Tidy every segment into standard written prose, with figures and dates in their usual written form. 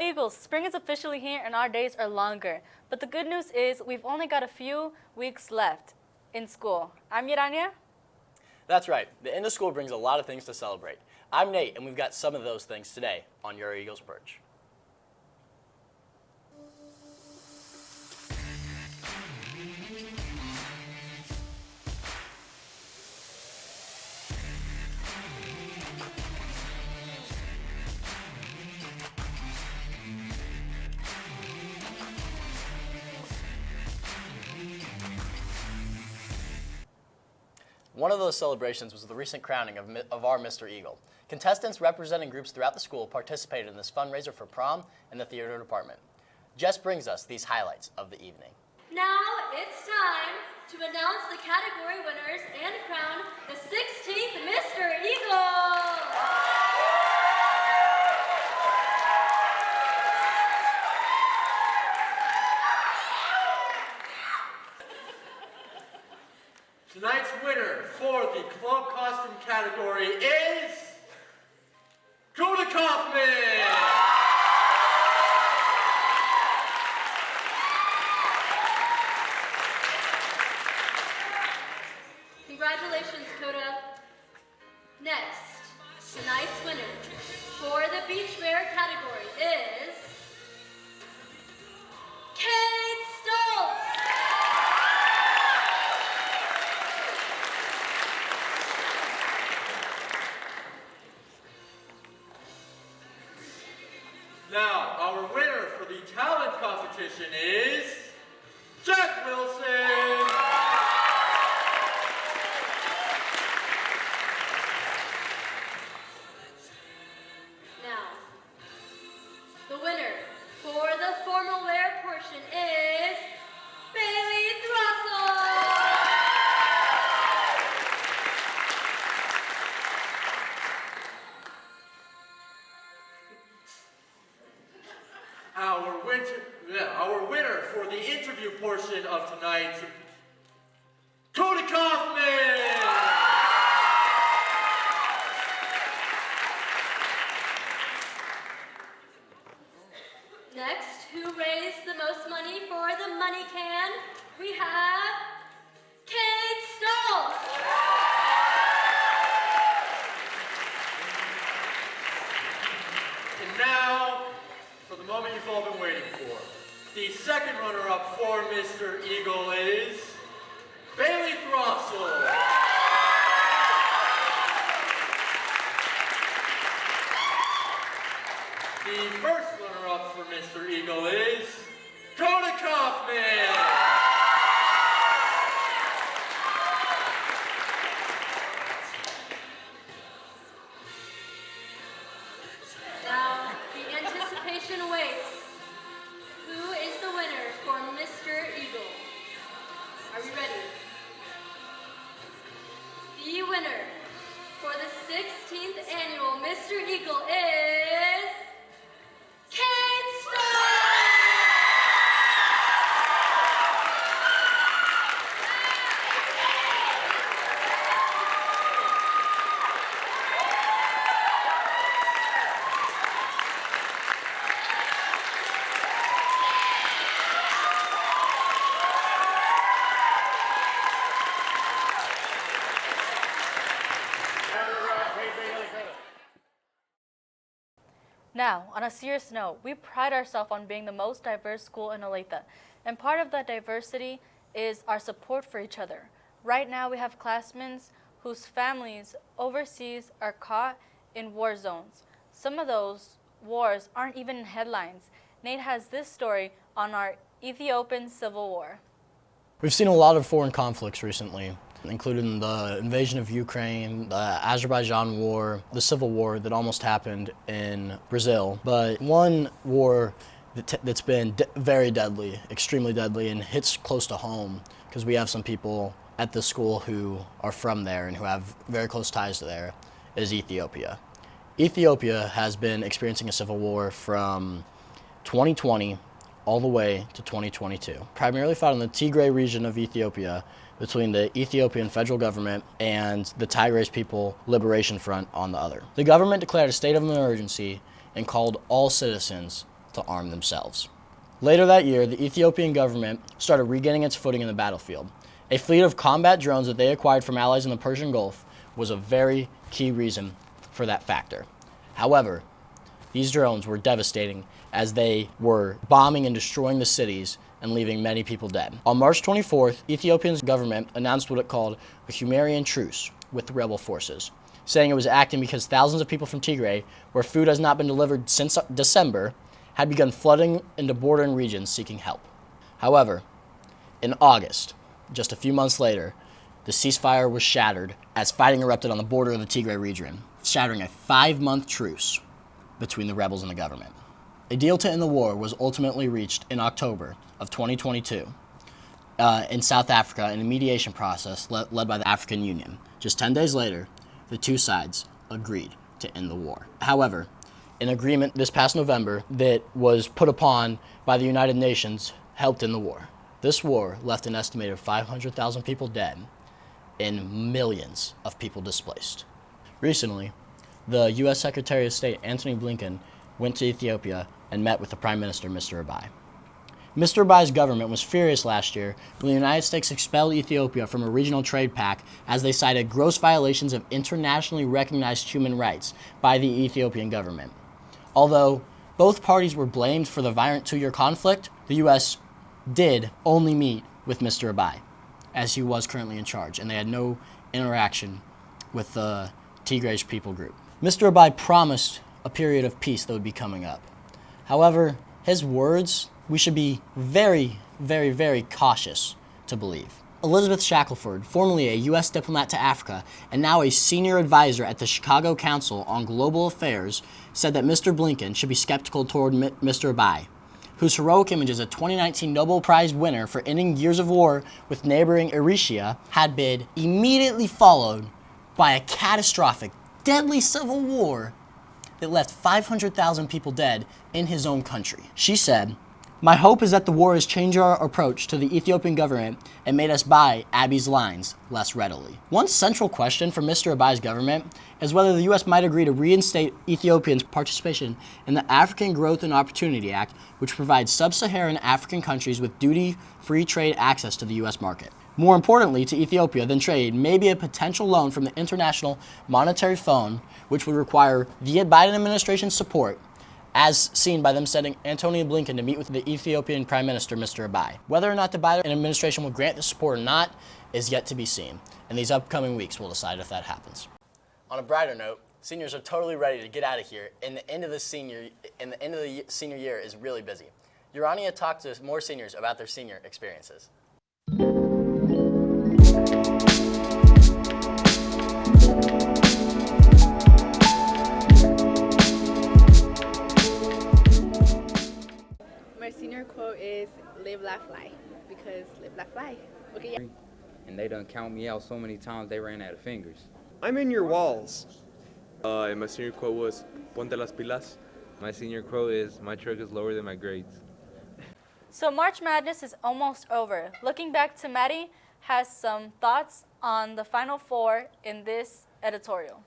Eagles, spring is officially here and our days are longer. But the good news is we've only got a few weeks left in school. I'm Yirania. That's right. The end of school brings a lot of things to celebrate. I'm Nate, and we've got some of those things today on Your Eagles Perch. One of those celebrations was the recent crowning of our Mr. Eagle. Contestants representing groups throughout the school participated in this fundraiser for prom and the theater department. Jess brings us these highlights of the evening. Now it's time to announce the category winners and crown the 16th Mr. Eagle! Tonight's winner for the club costume category is Coda Kaufman! Congratulations, Coda. Next, tonight's winner for the beach wear category is Kate Stoltz! Now, our winner for the talent competition is Jack Wilson! Now, the winner for the formal wear portion is Bailey Throssell! Our winner for the interview portion of tonight's Coda Kaufman! Next, who raised the most money for the money can? We have Kate Stoltz! And now, for the moment you've all been waiting for. The second runner-up for Mr. Eagle is Bailey Throssell. The first runner-up for Mr. Eagle is Coda Kaufman. Now, the anticipation awaits. Who is the winner for Mr. Eagle? Are we ready? The winner for the 16th annual Mr. Eagle is Kate Stoltz! Now, on a serious note, we pride ourselves on being the most diverse school in Olathe, and part of that diversity is our support for each other. Right now, we have classmates whose families overseas are caught in war zones. Some of those wars aren't even in headlines. Nate has this story on our Ethiopian Civil War. We've seen a lot of foreign conflicts recently, including the invasion of Ukraine, the Azerbaijan war, the civil war that almost happened in Brazil. But one war that's been very deadly, extremely deadly, and hits close to home, because we have some people at the school who are from there and who have very close ties to there, is Ethiopia. Ethiopia has been experiencing a civil war from 2020 all the way to 2022, primarily found in the Tigray region of Ethiopia between the Ethiopian federal government and the Tigray People Liberation Front on the other. The government declared a state of emergency and called all citizens to arm themselves. Later that year, the Ethiopian government started regaining its footing in the battlefield. A fleet of combat drones that they acquired from allies in the Persian Gulf was a very key reason for that factor. However, these drones were devastating as they were bombing and destroying the cities and leaving many people dead. On March 24th, Ethiopia's government announced what it called a Humerian truce with the rebel forces, saying it was acting because thousands of people from Tigray, where food has not been delivered since December, had begun flooding into bordering regions seeking help. However, in August, just a few months later, the ceasefire was shattered as fighting erupted on the border of the Tigray region, shattering a 5-month truce between the rebels and the government. A deal to end the war was ultimately reached in October of 2022 in South Africa in a mediation process led by the African Union. Just 10 days later, the two sides agreed to end the war. However, an agreement this past November that was put upon by the United Nations helped in the war. This war left an estimated 500,000 people dead and millions of people displaced. Recently, the U.S. Secretary of State, Antony Blinken, went to Ethiopia and met with the Prime Minister, Mr. Abiy. Mr. Abiy's government was furious last year when the United States expelled Ethiopia from a regional trade pact as they cited gross violations of internationally recognized human rights by the Ethiopian government. Although both parties were blamed for the violent 2-year conflict, the U.S. did only meet with Mr. Abiy, as he was currently in charge, and they had no interaction with the Tigray's people group. Mr. Abiy promised a period of peace that would be coming up. However, his words, we should be very, very, very cautious to believe. Elizabeth Shackelford, formerly a U.S. diplomat to Africa and now a senior advisor at the Chicago Council on Global Affairs, said that Mr. Blinken should be skeptical toward Mr. Abiy, whose heroic image as a 2019 Nobel Prize winner for ending years of war with neighboring Eritrea had been immediately followed by a catastrophic, deadly civil war that left 500,000 people dead in his own country. She said, "My hope is that the war has changed our approach to the Ethiopian government and made us buy Abiy's lines less readily." One central question for Mr. Abiy's government is whether the U.S. might agree to reinstate Ethiopians' participation in the African Growth and Opportunity Act, which provides sub-Saharan African countries with duty-free trade access to the U.S. market. More importantly to Ethiopia than trade may be a potential loan from the International Monetary Fund, which would require the Biden administration's support, as seen by them sending Antony Blinken to meet with the Ethiopian Prime Minister, Mr. Abiy. Whether or not the Biden administration will grant the support or not is yet to be seen, and these upcoming weeks will decide if that happens. On a brighter note, seniors are totally ready to get out of here, and the end of the senior year is really busy. Urania talked to more seniors about their senior experiences. My senior quote is live, laugh, fly, because live, laugh, fly. Okay, yeah. And they done count me out so many times they ran out of fingers. I'm in your walls. And my senior quote was, Ponte las pilas. My senior quote is, my truck is lower than my grades. So March Madness is almost over. Looking back to Maddie has some thoughts on the Final Four in this editorial.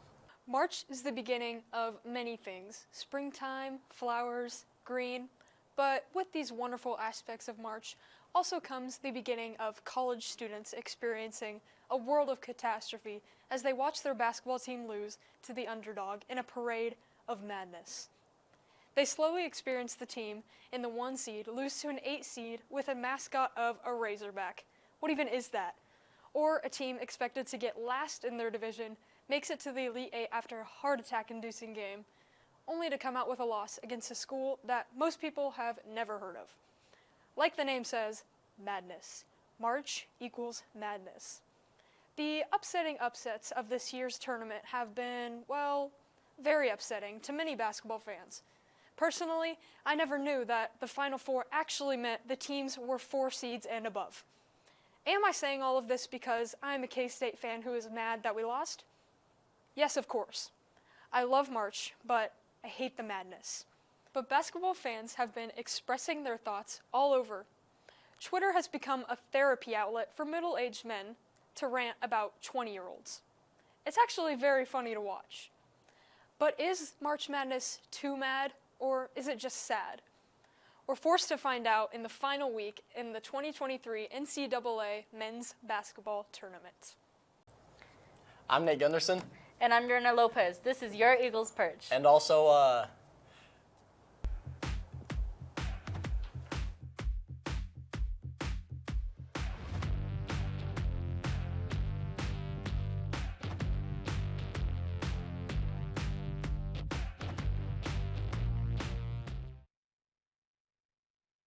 March is the beginning of many things. Springtime, flowers, green. But with these wonderful aspects of March also comes the beginning of college students experiencing a world of catastrophe as they watch their basketball team lose to the underdog in a parade of madness. They slowly experience the team in the 1 seed lose to an 8 seed with a mascot of a Razorback. What even is that? Or a team expected to get last in their division makes it to the Elite Eight after a heart attack-inducing game, only to come out with a loss against a school that most people have never heard of. Like the name says, madness. March equals madness. The upsetting upsets of this year's tournament have been, well, very upsetting to many basketball fans. Personally, I never knew that the Final Four actually meant the teams were 4 seeds and above. Am I saying all of this because I'm a K-State fan who is mad that we lost? Yes, of course. I love March, but I hate the madness. But basketball fans have been expressing their thoughts all over. Twitter has become a therapy outlet for middle-aged men to rant about 20-year-olds. It's actually very funny to watch. But is March Madness too mad, or is it just sad? were forced to find out in the final week in the 2023 NCAA men's basketball tournament. I'm Nate Gunderson. And I'm Yorna Lopez. This is your Eagles Perch. And also,